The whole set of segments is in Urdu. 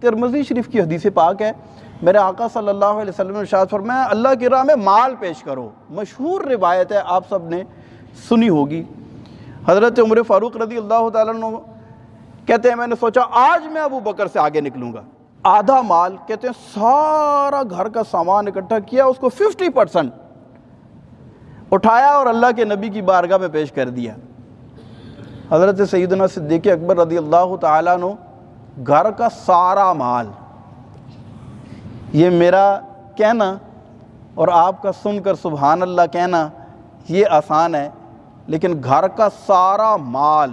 ترمذی شریف کی حدیث پاک ہے، میرے آقا صلی اللہ علیہ وسلم نے ارشاد فرمایا اللہ کی راہ میں مال پیش کرو، مشہور روایت ہے، آپ سب نے سنی ہوگی۔ حضرت عمر فاروق رضی اللہ تعالیٰ عنہ کہتے ہیں میں نے سوچا آج میں ابو بکر سے آگے نکلوں گا، آدھا مال کہتے ہیں سارا گھر کا سامان اکٹھا کیا، اس کو 50% اٹھایا اور اللہ کے نبی کی بارگاہ میں پیش کر دیا۔ حضرت سیدنا صدیق اکبر رضی اللہ تعالیٰ عنہ گھر کا سارا مال، یہ میرا کہنا اور آپ کا سن کر سبحان اللہ کہنا یہ آسان ہے، لیکن گھر کا سارا مال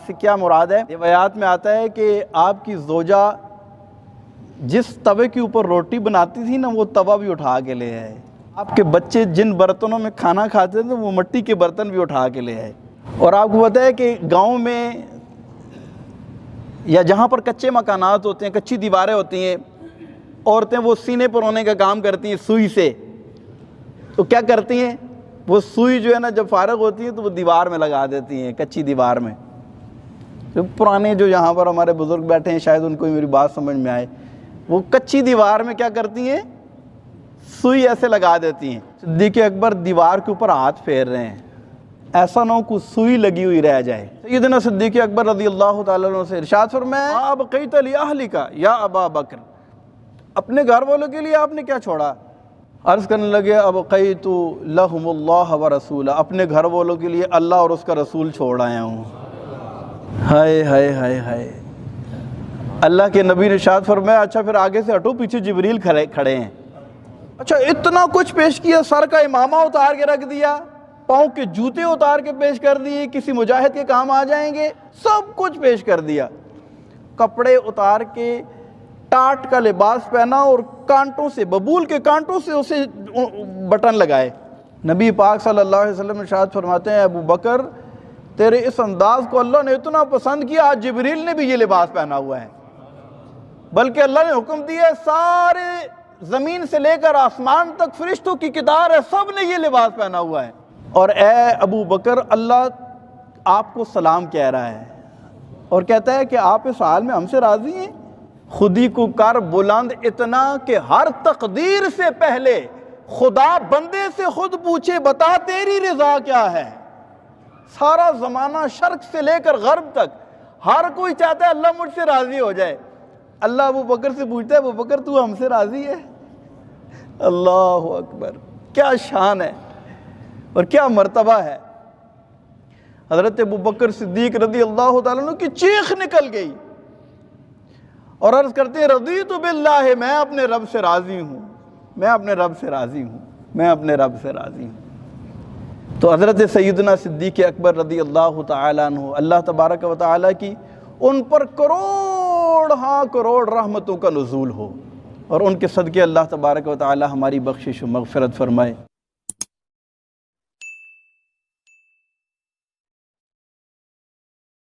سے کیا مراد ہے؟ روایات میں آتا ہے کہ آپ کی زوجہ جس توے کے اوپر روٹی بناتی تھی نا، وہ توا بھی اٹھا کے لے آئے۔ آپ کے بچے جن برتنوں میں کھانا کھاتے تھے وہ مٹی کے برتن بھی اٹھا کے لے آئے۔ اور آپ کو پتہ ہے کہ گاؤں میں یا جہاں پر کچے مکانات ہوتے ہیں، کچی دیواریں ہوتی ہیں، عورتیں وہ سینے پر ہونے کا کام کرتی ہیں سوئی سے، تو کیا کرتی ہیں وہ سوئی جو ہے نا جب فارغ ہوتی ہے تو وہ دیوار میں لگا دیتی ہیں، کچی دیوار میں۔ جو پرانے جو یہاں پر ہمارے بزرگ بیٹھے ہیں شاید ان کو میری بات سمجھ میں آئے، وہ کچی دیوار میں کیا کرتی ہیں سوئی ایسے لگا دیتی ہیں۔ صدیق اکبر دیوار کے اوپر ہاتھ پھیر رہے ہیں، ایسا نہ ہو کہ سوئی لگی ہوئی رہ جائے۔ سیدنا صدیق اکبر رضی اللہ تعالیٰ عنہ سے ارشاد فرمایا ما بقیت لأہلک یا ابا بکر، اپنے گھر والوں کے لیے آپ نے کیا چھوڑا؟ عرض کرنے لگے ابقیت لہم اللہ ورسولہ، اپنے گھر والوں کے لیے اللہ اور اس کا رسول چھوڑ آیا ہوں۔ ہائے ہائے ہائے ہائے، اللہ کے نبی نے ارشاد فرمایا اچھا پھر آگے سے ہٹو، پیچھے جبریل کھڑے ہیں۔ اچھا اتنا کچھ پیش کیا، سر کا امامہ اتار کے رکھ دیا، پاؤں کے جوتے اتار کے پیش کر دیے، کسی مجاہد کے کام آ جائیں گے، سب کچھ پیش کر دیا، کپڑے اتار کے ٹاٹ کا لباس پہنا اور کانٹوں سے، ببول کے کانٹوں سے اسے بٹن لگائے۔ نبی پاک صلی اللہ علیہ وسلم ارشاد فرماتے ہیں ابو بکر تیرے اس انداز کو اللہ نے اتنا پسند کیا آج جبریل نے بھی یہ لباس پہنا ہوا ہے، بلکہ اللہ نے حکم دیا ہے سارے زمین سے لے کر آسمان تک فرشتوں کی قطار ہے، سب نے یہ لباس پہنا ہوا ہے۔ اور اے ابو بکر اللہ آپ کو سلام کہہ رہا ہے اور کہتا ہے کہ آپ اس حال میں ہم سے راضی ہیں؟ خودی کو کر بلند اتنا کہ ہر تقدیر سے پہلے خدا بندے سے خود پوچھے بتا تیری رضا کیا ہے۔ سارا زمانہ شرق سے لے کر غرب تک ہر کوئی چاہتا ہے اللہ مجھ سے راضی ہو جائے، اللہ ابو بکر سے پوچھتا ہے ابو بکر تو ہم سے راضی ہے؟ اللہ اکبر، کیا شان ہے اور کیا مرتبہ ہے۔ حضرت ابو بکر صدیق رضی اللہ تعالیٰ عنہ کی چیخ نکل گئی اور عرض کرتے ہیں رضیت باللہ، میں اپنے رب سے راضی ہوں، میں اپنے رب سے راضی ہوں، میں اپنے رب سے راضی ہوں۔ تو حضرت سیدنا صدیق اکبر رضی اللہ تعالیٰ عنہ اللہ تبارک و تعالیٰ کی ان پر کروڑ رحمتوں کا نزول ہو اور ان کے صدقے اللہ تبارک و تعالیٰ ہماری بخشش و مغفرت فرمائے۔